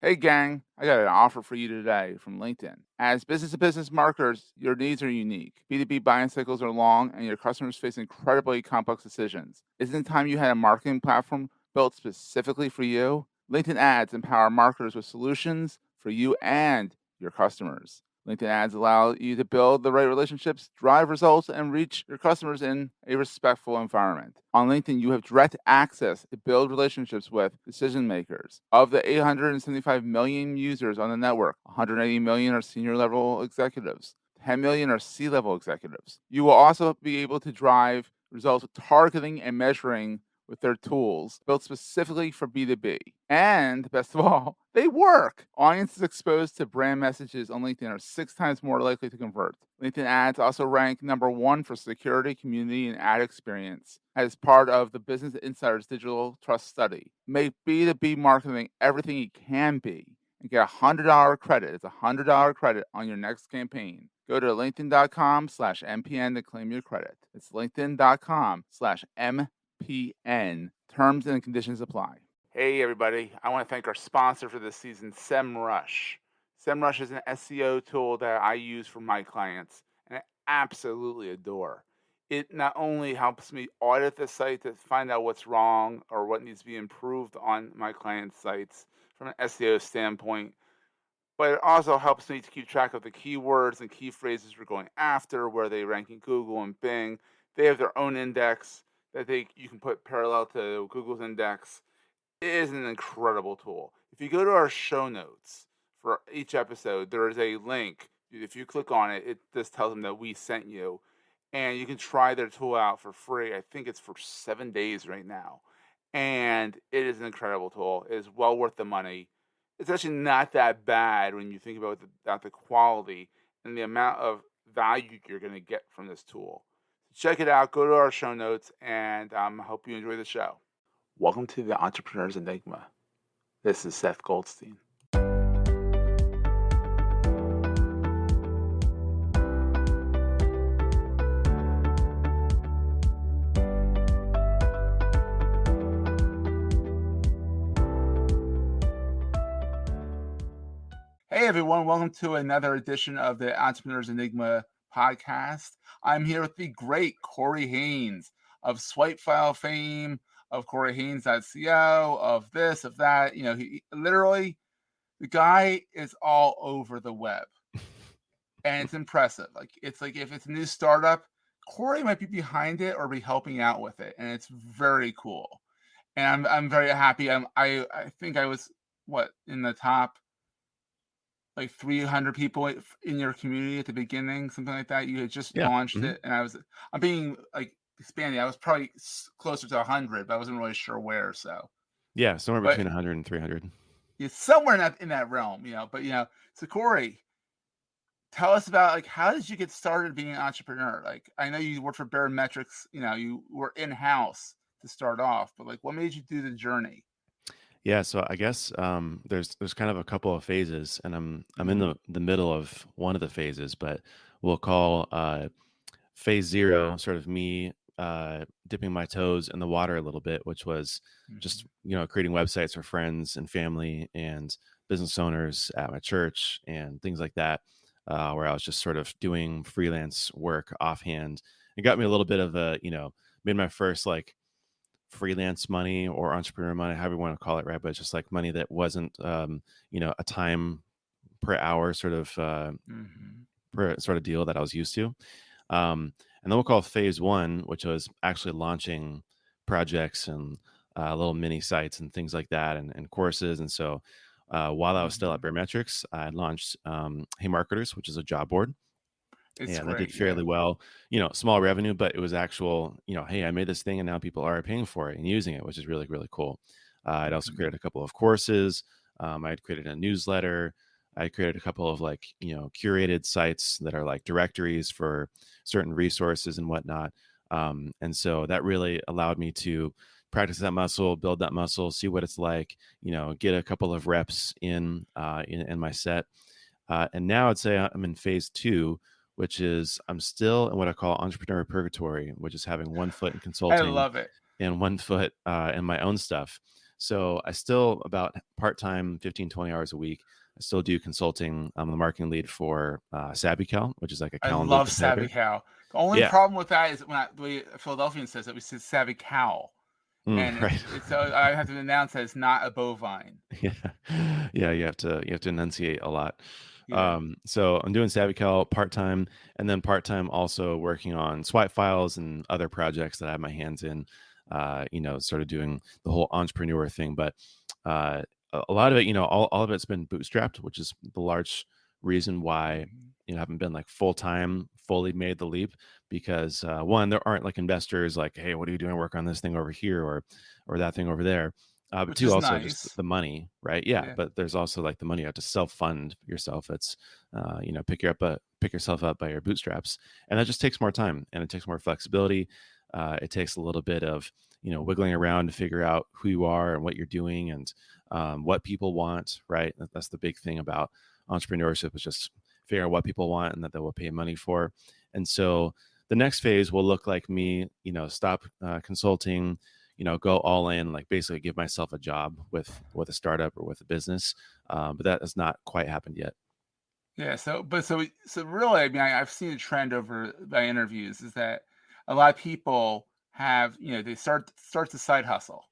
Hey gang, I got an offer for you today from LinkedIn. As business to business marketers, your needs are unique. B2B buying cycles are long and your customers face incredibly complex decisions. Isn't it time you had a marketing platform built specifically for you? LinkedIn ads empower marketers with solutions for you and your customers. LinkedIn ads allow you to build the right relationships, drive results, and reach your customers in a respectful environment. On LinkedIn, you have direct access to build relationships with decision makers. Of the 875 million users on the network, 180 million are senior level executives. 10 million are C-level executives. You will also be able to drive results with targeting and measuring with their tools built specifically for B2B. And best of all, they work. Audiences exposed to brand messages on LinkedIn are 6 times more likely to convert. LinkedIn ads also rank #1 for security, community, and ad experience as part of the Business Insider's Digital Trust Study. Make B2B marketing everything it can be and get a $100 credit. It's a $100 credit on your next campaign. Go to linkedin.com/MPN to claim your credit. It's linkedin.com/MPN. Terms and conditions apply. Hey, everybody. I want to thank our sponsor for this season, SEMrush. SEMrush is an SEO tool that I use for my clients and I absolutely adore. It not only helps me audit the site to find out what's wrong or what needs to be improved on my clients' sites from an SEO standpoint, but it also helps me to keep track of the keywords and key phrases we're going after, where they rank in Google and Bing. They have their own index that you can put parallel to Google's index. It is an incredible tool. If you go to our show notes for each episode, there is a link. If you click on it, it just tells them that we sent you, and you can try their tool out for free. I think it's for 7 days right now, and it is an incredible tool. It is well worth the money. It's actually not that bad when you think about the quality and the amount of value you're going to get from this tool. Check it out. Go to our show notes, and hope you enjoy the show. Welcome to the Entrepreneur's Enigma. This is Seth Goldstein. Hey everyone, welcome to another edition of the Entrepreneur's Enigma podcast. I'm here with the great Corey Haines of Swipe File fame, of CoreyHaines.co, of this, of that. You know, he literally, the guy is all over the web, and it's impressive. It's like if it's a new startup, Corey might be behind it or be helping out with it, and it's very cool. And I'm very happy. I think I was in the top like 300 people in your community at the beginning, something like that. You had just Yeah. launched Mhm. it, and I'm being like expanding. I was probably closer to 100, but I wasn't really sure where. So, Yeah, somewhere but between 100 and 300. it's somewhere in that realm, But so Corey, tell us about like how did you get started being an entrepreneur? Like I know you worked for Barometrics, you were in house to start off, but like what made you do the journey? Yeah, so I guess, there's kind of a couple of phases, and I'm in Hmm. the middle of one of the phases, but we'll call, phase 0 sort of me, dipping my toes in the water a little bit, which was just, Hmm. creating websites for friends and family and business owners at my church and things like that, where I was just sort of doing freelance work offhand. It got me a little bit of made my first, like, freelance money or entrepreneur money, however you want to call it, right? But it's just like money that wasn't, a time per hour sort of Hmm. per sort of deal that I was used to. And then we'll call phase 1, which was actually launching projects and little mini sites and things like that, and courses. And so while I was still at Hmm. Barometrics, I launched Hey Marketers, which is a job board, It's and that did great, yeah. fairly well. Small revenue, but it was actual, hey, I made this thing and now people are paying for it and using it, which is really, really cool. I'd also Hmm. created a couple of courses. I had created a newsletter. I created a couple of like, curated sites that are like directories for certain resources and whatnot. And so that really allowed me to practice that muscle, build that muscle, see what it's like, get a couple of reps in my set. And now I'd say I'm in phase 2, which is I'm still in what I call entrepreneur purgatory, which is having one foot in I consulting love it. and one foot in my own stuff. So I still about part-time, 15, 20 hours a week. I still do consulting. I'm the marketing lead for SavvyCal, which is like a I Calendly love Savvy competitor. Cow. The only Yeah. problem with that is when the way a Philadelphian says it, we say Savvy Cow, and Right. it's I have to announce that it's not a bovine. Yeah. Yeah, you have to enunciate a lot. Yeah. So I'm doing SavvyCal part-time, and then part-time also working on swipe files and other projects that I have my hands in, sort of doing the whole entrepreneur thing. But uh, a lot of it, all of it's been bootstrapped, which is the large reason why Mhm. I haven't been like full-time, fully made the leap because one, there aren't like investors like, hey, what are you doing? Work on this thing over here or that thing over there. But Which two, is also just nice. the money, right? Yeah, Yeah. but there's also like the money you have to self fund yourself. It's pick yourself up by your bootstraps, and that just takes more time and it takes more flexibility. It takes a little bit of wiggling around to figure out who you are and what you're doing and what people want. Right, that's the big thing about entrepreneurship is just figuring out what people want and that they will pay money for. And so the next phase will look like me, stop consulting, go all in, like basically give myself a job with a startup or with a business. But that has not quite happened yet. Yeah, so really, I mean, I've seen a trend over my interviews is that a lot of people have, they start the side hustle.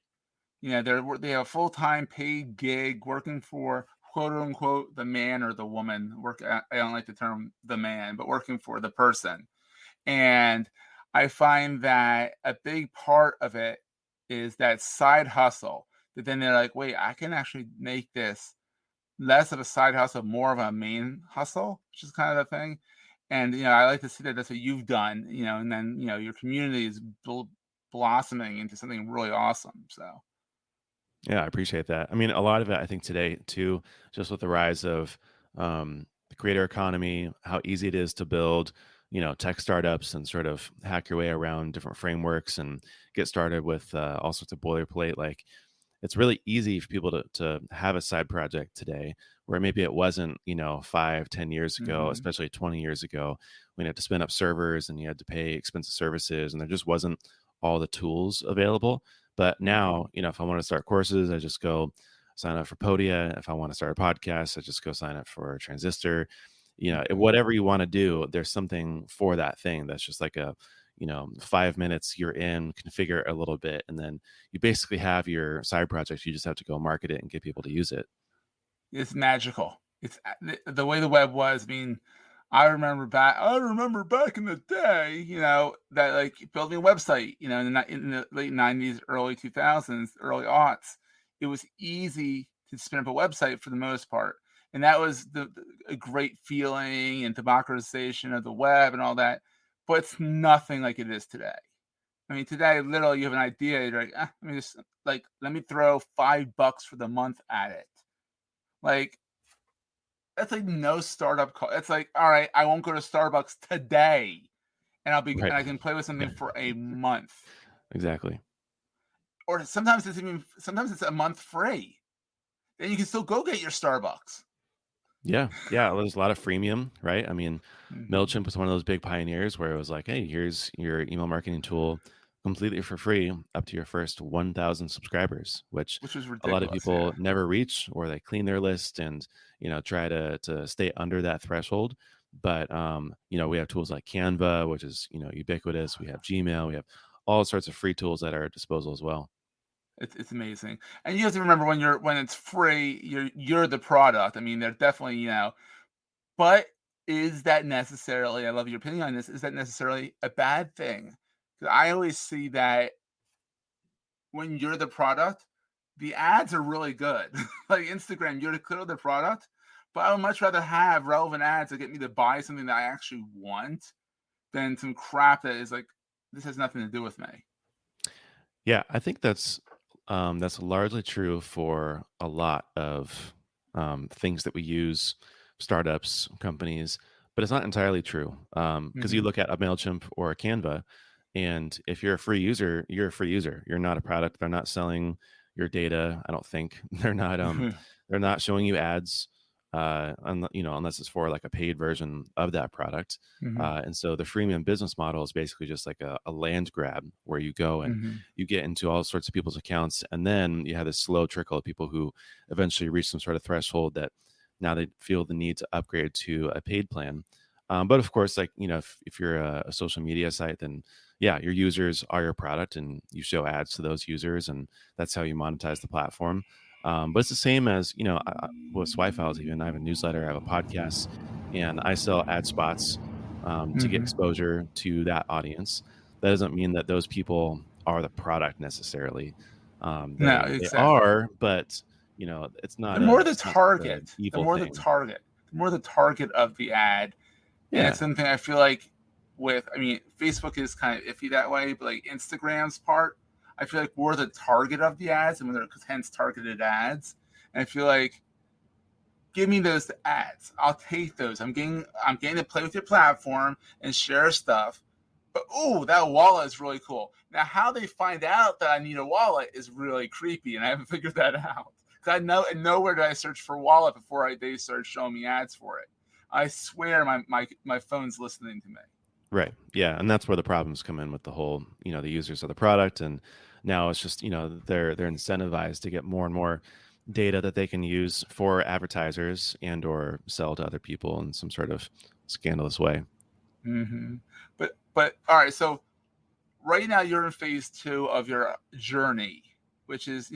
They have a full-time paid gig working for quote unquote the man or the woman. I don't like the term the man, but working for the person. And I find that a big part of it is that side hustle. That then they're like, wait, I can actually make this less of a side hustle, more of a main hustle, which is kind of the thing. And I like to see that that's what you've done, and then your community is blossoming into something really awesome. So Yeah, I appreciate that. I mean, a lot of it, I think today too, just with the rise of the creator economy, how easy it is to build, tech startups and sort of hack your way around different frameworks and get started with all sorts of boilerplate. Like, it's really easy for people to have a side project today, where maybe it wasn't, 5, 10 years ago, mhm, especially 20 years ago, when you had to spin up servers and you had to pay expensive services, and there just wasn't all the tools available. But mhm, now, if I want to start courses, I just go sign up for Podia. If I want to start a podcast, I just go sign up for Transistor. mhm. Whatever you want to do, there's something for that thing that's just like 5 minutes you're in, configure a little bit, and then you basically have your side project. You just have to go market it and get people to use it. It's magical. The way the web was. I mean, I remember back in the day, that like building a website, in the late '90s, early 2000s, early aughts, it was easy to spin up a website for the most part, and that was a great feeling and democratization of the web and all that. But it's nothing like it is today. I mean, today, literally, you have an idea. You're like, let me throw $5 for the month at it. Like, that's like no startup call. It's like, all right, I won't go to Starbucks today, and Right. I can play with something Yeah, for a month. exactly. Or sometimes it's a month free. Then you can still go get your Starbucks. Yeah, yeah, there's a lot of freemium, right? I mean, Mhm. MailChimp was one of those big pioneers where it was like, hey, here's your email marketing tool completely for free up to your first 1,000 subscribers, which Which was a lot of ridiculous, people yeah. never reach, or they clean their list and try to stay under that threshold. But we have tools like Canva, which is ubiquitous. We have Gmail. We have all sorts of free tools at our disposal as well. It's amazing. And you have to remember when it's free, you're the product. I mean, they're definitely, but is that necessarily, I love your opinion on this, is that necessarily a bad thing? 'Cause I always see that when you're the product, the ads are really good. Like Instagram, you're clearly the product, but I would much rather have relevant ads that get me to buy something that I actually want than some crap that is like, this has nothing to do with me. Yeah, I think that's largely true for a lot of things that we use, startups, companies, but it's not entirely true because you Mhm. look at a Mailchimp or a Canva, and if you're a free user, you're a free user. You're not a product. They're not selling your data. I don't think they're not showing you ads. unless it's for like a paid version of that product. Mhm. And so the freemium business model is basically just like a land grab where you go and Mhm. you get into all sorts of people's accounts, and then you have this slow trickle of people who eventually reach some sort of threshold that now they feel the need to upgrade to a paid plan. But of course, like if you're a social media site, then yeah, your users are your product, and you show ads to those users, and that's how you monetize the platform. But it's the same as with Swipe Files. Even I have a newsletter, I have a podcast, and I sell ad spots to get Mhm. exposure to that audience. That doesn't mean that those people are the product necessarily. No, They exactly. are, but it's They're more the not such an target. They're evil more the thing. target. They're more the target of the ad. And it's Yeah, something I feel like I mean, Facebook is kind of iffy that way, but like Instagram's part, I feel like we're the target of the ads and they're hence targeted ads. And I feel like give me those ads. I'll take those. I'm getting to play with your platform and share stuff. But oh, that wallet is really cool. Now, how they find out that I need a wallet is really creepy, and I haven't figured that out. Because I know and nowhere did I search for wallet before they started showing me ads for it. I swear my phone's listening to me. right. Yeah, and that's where the problems come in with the whole, the users of the product, and now it's just, they're incentivized to get more and more data that they can use for advertisers and or sell to other people in some sort of scandalous way. Mm-hmm. But all right, so right now you're in phase two of your journey, which is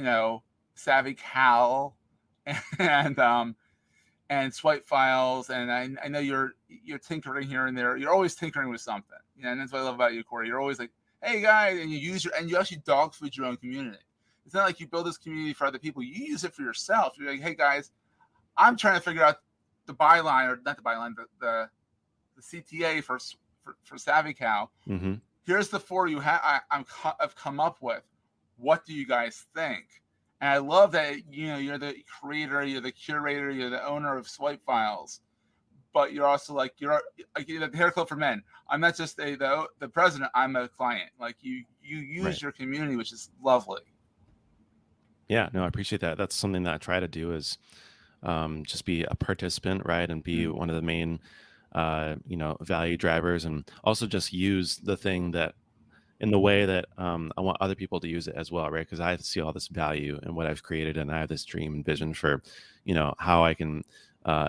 Savvy Cal and swipe files, and I know you're tinkering here and there. You're always tinkering with something, and that's what I love about you, Corey. You're always like, "Hey guys," and you actually dog food your own community. It's not like you build this community for other people. You use it for yourself. You're like, "Hey guys, I'm trying to figure out the byline or not the byline, the CTA for Savvy Cow. Hmm. Here's the four I've come up with. What do you guys think?" And I love that you're the creator, you're the curator, you're the owner of Swipe Files, but you're also like you're the hair club for men. I'm not just the president. I'm a client. Like you use Right. your community, which is lovely. Yeah, no, I appreciate that. That's something that I try to do is just be a participant, right, and be Mm. one of the main, value drivers, and also just use the thing that in the way that I want other people to use it as well, right? Because I see all this value in what I've created, and I have this dream and vision for, how I can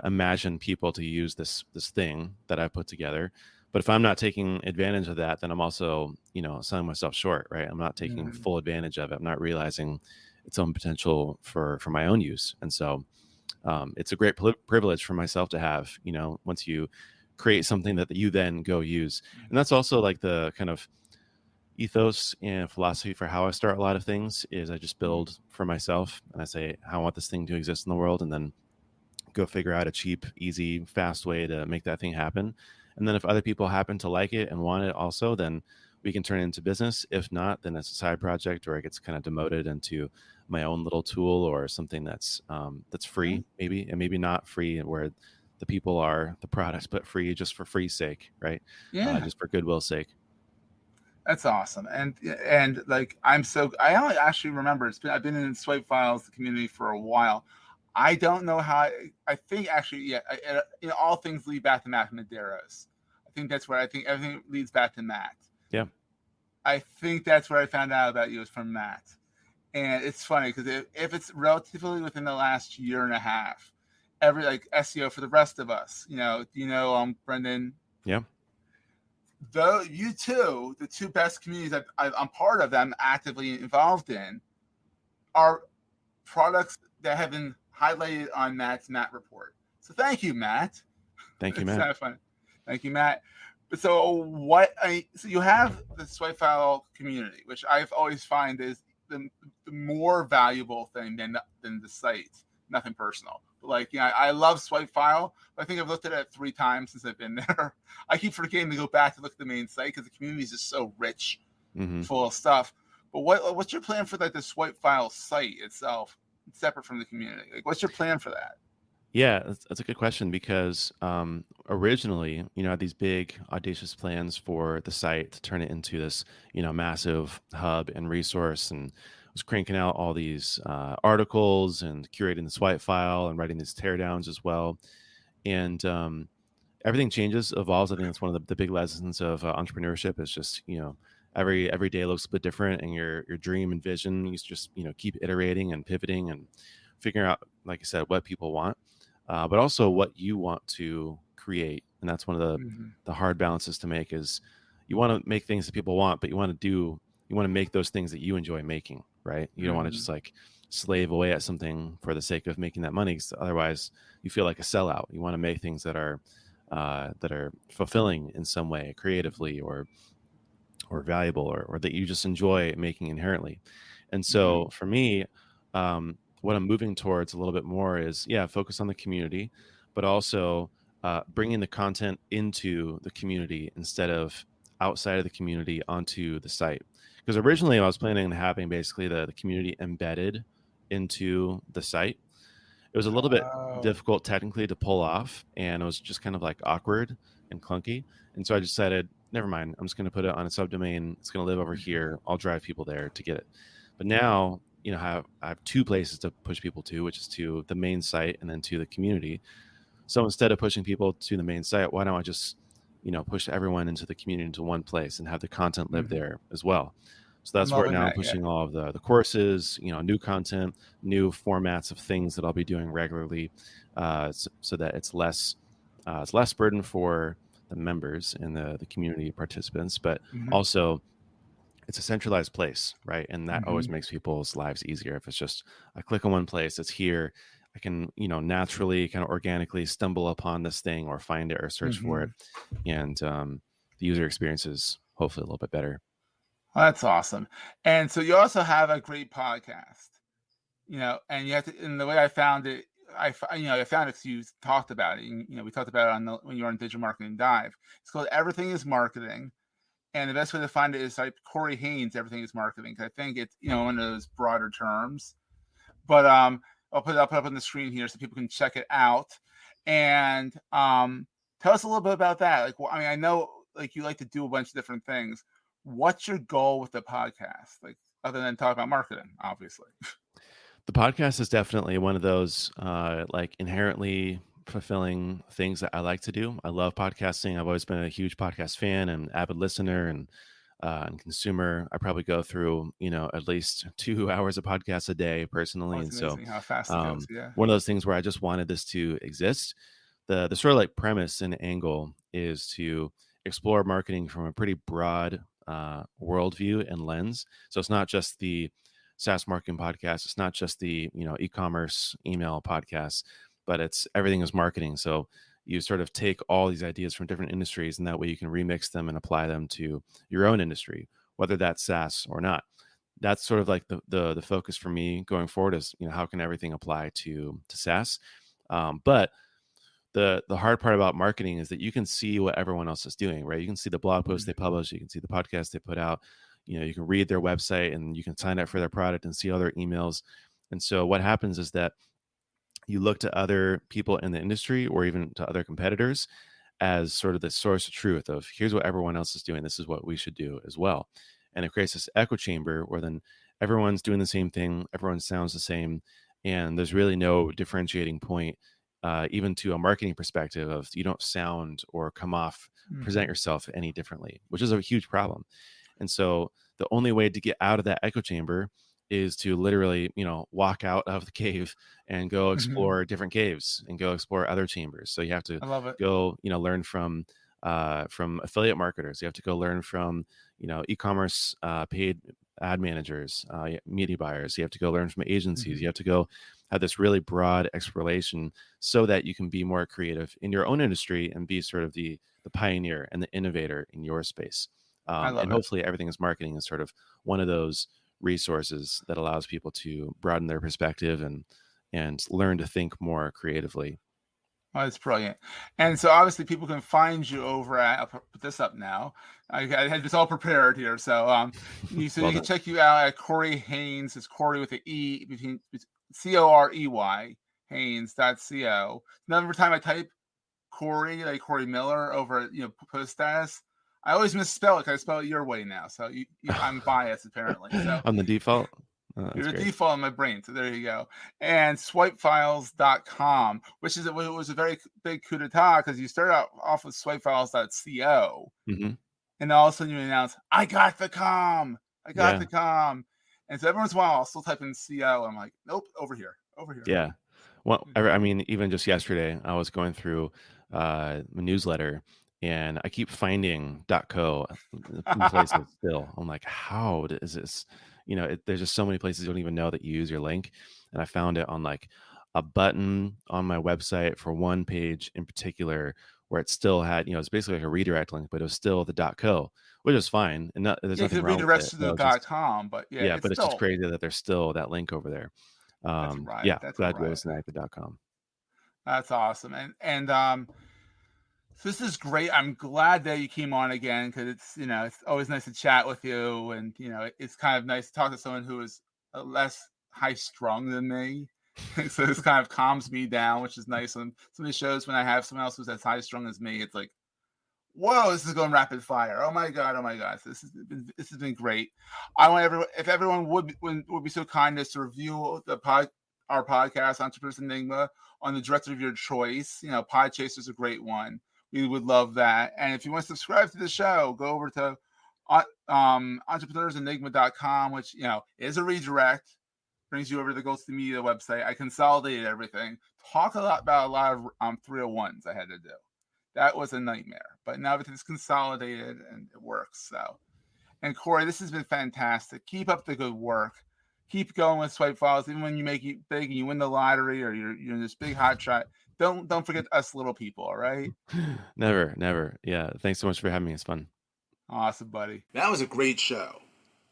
imagine people to use this thing that I put together. But if I'm not taking advantage of that, then I'm also, selling myself short, right? I'm not taking Mm-hmm. full advantage of it. I'm not realizing its own potential for my own use, and so it's a great privilege for myself to have. Once you create something that you then go use, and that's also like the kind of ethos and philosophy for how I start a lot of things is I just Mm-hmm. build for myself and I say how I want this thing to exist in the world, and then go figure out a cheap, easy, fast way to make that thing happen. And then if other people happen to like it and want it also, then we can turn it into business. If not, then it's a side project or it gets kind of demoted into my own little tool or something that's free, maybe, and maybe not free where the people are the product, but free just for free sake, right? Yeah. Just for goodwill's sake. That's awesome, and like I only actually remember I've been in Swipe Files the community for a while. I don't know how. I think actually, yeah, all things lead back to Matt Medeiros. I think that's where I think everything leads back to Matt. Yeah. I think that's where I found out about you was from Matt, and it's funny because if it's relatively within the last year and a half, every like SEO for the rest of us, Brendan, Yeah. though you two, the two best communities I'm part of, that I'm actively involved in, are products that have been highlighted on Matt's Matt report. So thank you, Matt. Thank you, It's Matt. kind of fun. Thank you, Matt. But so you have the Swipe File community, which I've always find is the more valuable thing than the site. Nothing personal. But like, I love Swipe File. But I think I've looked at it 3 times since I've been there. I keep forgetting to go back to look at the main site because the community is just so rich, Hmm. full of stuff. But what's your plan for like the Swipe File site itself, separate from the community? Like, what's your plan for that? Yeah, that's a good question because originally, I had these big, audacious plans for the site to turn it into this, massive hub and resource, and was cranking out all these articles and curating the swipe file and writing these teardowns as well. And everything changes, evolves. I think that's one of the big lessons of entrepreneurship is just, every day looks a bit different, and your dream and vision, you just, keep iterating and pivoting and figuring out, like I said, what people want, but also what you want to create. And that's one of Mhm. the hard balances to make is you want to make things that people want, but you want to make those things that you enjoy making, right? You don't want to just Mhm. like slave away at something for the sake of making that money, 'cause otherwise you feel like a sellout. You want to make things that are fulfilling in some way, creatively or valuable, or that you just enjoy making inherently. And so Mhm. for me, what I'm moving towards a little bit more is, yeah, focus on the community, but also bringing the content into the community instead of outside of the community onto the site. Because originally I was planning on having basically the community embedded into the site. It was a little bit Oh. difficult technically to pull off, and it was just kind of like awkward and clunky. And so I decided, never mind, I'm just going to put it on a subdomain. It's going to live over Mhm. here. I'll drive people there to get it. But now, I have two places to push people to, which is to the main site and then to the community. So instead of pushing people to the main site, why don't I just, push everyone into the community into one place and have the content live Mhm. there as well? So I'm that's where loving now I'm that, yeah. pushing all of the courses, new content, new formats of things that I'll be doing regularly, so that it's less burden for the members and the community participants, but Mhm. also it's a centralized place, right? And that always Mhm. makes people's lives easier. If it's just I click on one place, it's here. I can, naturally, kind of organically stumble upon this thing or find it or search for it, Mhm. and the user experience is hopefully a little bit better. Well, that's awesome. And so you also have a great podcast, and you have to, and the way I found it, I found it 'cause you talked about it. And, we talked about it when you were on Digital Marketing Dive. It's called Everything is Marketing. And the best way to find it is like Corey Haines, Everything is Marketing. 'Cause I think it's, one of those broader terms. But I'll put it up on the screen here so people can check it out. And tell us a little bit about that. Like, well, I mean, I know like you like to do a bunch of different things. What's your goal with the podcast? Like, other than talk about marketing, obviously. The podcast is definitely one of those like inherently fulfilling things that I like to do. I love podcasting. I've always been a huge podcast fan and avid listener and consumer. I probably go through, at least 2 hours of podcasts a day Oh, personally. it's And so amazing how fast it goes. Yeah. one of those things where I just wanted this to exist. The sort of like premise and angle is to explore marketing from a pretty broad worldview and lens. So it's not just the SaaS marketing podcast. It's not just the e-commerce email podcast, but it's everything is marketing. So you sort of take all these ideas from different industries, and that way you can remix them and apply them to your own industry, whether that's SaaS or not. That's sort of like the focus for me going forward is, how can everything apply to SaaS. But the hard part about marketing is that you can see what everyone else is doing, right? You can see the blog posts they Mhm. publish, you can see the podcast they put out, you can read their website and you can sign up for their product and see all their emails. And so what happens is that you look to other people in the industry or even to other competitors as sort of the source of truth of here's what everyone else is doing. This is what we should do as well. And it creates this echo chamber where then everyone's doing the same thing, everyone sounds the same, and there's really no differentiating point, even to a marketing perspective of you don't sound or come off, present Mhm. yourself any differently, which is a huge problem. And so the only way to get out of that echo chamber is to literally, walk out of the cave and go Mhm. explore different caves and go explore other chambers. So you have to I love it. go, learn from affiliate marketers. You have to go learn from, e-commerce paid ad managers, media buyers. You have to go learn from agencies. You Mhm. have to go have this really broad exploration so that you can be more creative in your own industry and be sort of the pioneer and the innovator in your space. I And love it. hopefully everything is marketing is sort of one of those resources that allows people to broaden their perspective and learn to think more creatively. Oh, that's brilliant. And so obviously people can find you over at, I'll put this up now. I had this all prepared here. So so Well you can done. check you out at Corey Haynes. It's Corey with an E between Corey Haynes.co. Now every time I type Corey, like Corey Miller over at post status, I always misspell it because I spell it your way now. So I'm biased apparently. So On the default. Oh, that's You're a great. default in my brain, so there you go. And swipefiles.com, which was a very big coup d'etat because you started out off with swipefiles.co, Hmm. and all of a sudden you announce, I got the com. I got Yeah. the com. And so every once in a while I'll still type in CO. I'm like, nope, over here, over here. Yeah. Well, I mean, even just yesterday, I was going through a newsletter, and I keep finding .co in places still. I'm like, how is this? There's just so many places you don't even know that you use your link. And I found it on like a button on my website for one page in particular, where it still had, it's basically like a redirect link, but it was still the .co, which is fine, and there's Yeah, because nothing it wrong with redirects it. to But I the was just, .com, but yeah, yeah, it's but it's just still crazy that there's still that link over there. that's a riot. Yeah, That's a glad to be able riot. to snag the .com. That's awesome. And so this is great. I'm glad that you came on again because it's always nice to chat with you, and it's kind of nice to talk to someone who is less high strung than me. So this kind of calms me down, which is nice. On some of the shows when I have someone else who's as high strung as me, it's like, whoa, this is going rapid fire. Oh my god, oh my god. So this has been great. I want everyone, if everyone would be so kind as to review our podcast, Entrepreneurs Enigma, on the director of your choice. Podchaser is a great one. We would love that. And if you want to subscribe to the show, go over to entrepreneursenigma.com, which is a redirect, brings you over to the Ghost Media website. I consolidated everything. Talk about a lot of 301s I had to do. That was a nightmare, but now everything's consolidated and it works. So, and Corey, this has been fantastic. Keep up the good work. Keep going with Swipe Files, even when you make it big and you win the lottery or you're this big hot shot. Don't forget us little people. All right. Never, never. Yeah. Thanks so much for having me. It's fun. Awesome, buddy. That was a great show.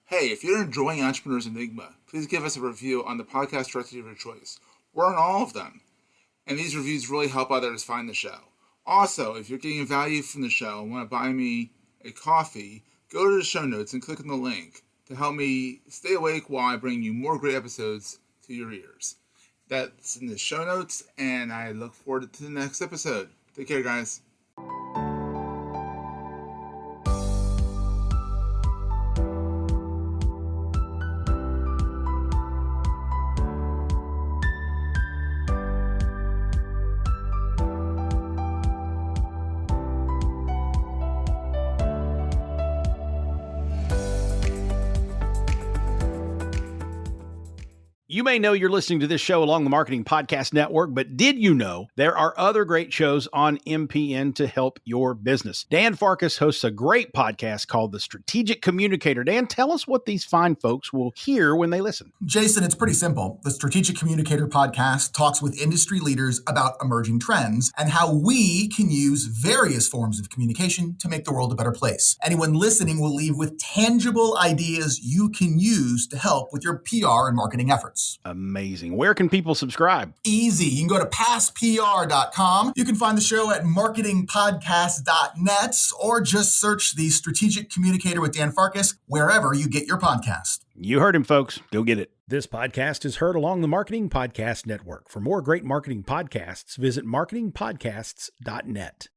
Hey, if you're enjoying Entrepreneurs Enigma, please give us a review on the podcast directory of your choice. We're on all of them. And these reviews really help others find the show. Also, if you're getting value from the show and want to buy me a coffee, go to the show notes and click on the link to help me stay awake while I bring you more great episodes to your ears. That's in the show notes, and I look forward to the next episode. Take care, guys. You may know you're listening to this show along the Marketing Podcast Network, but did you know there are other great shows on MPN to help your business? Dan Farkas hosts a great podcast called The Strategic Communicator. Dan, tell us what these fine folks will hear when they listen. Jason, it's pretty simple. The Strategic Communicator podcast talks with industry leaders about emerging trends and how we can use various forms of communication to make the world a better place. Anyone listening will leave with tangible ideas you can use to help with your PR and marketing efforts. Amazing. Where can people subscribe? Easy. You can go to passpr.com. You can find the show at marketingpodcast.net or just search the Strategic Communicator with Dan Farkas wherever you get your podcast. You heard him, folks. Go get it. This podcast is heard along the Marketing Podcast Network. For more great marketing podcasts, visit marketingpodcasts.net.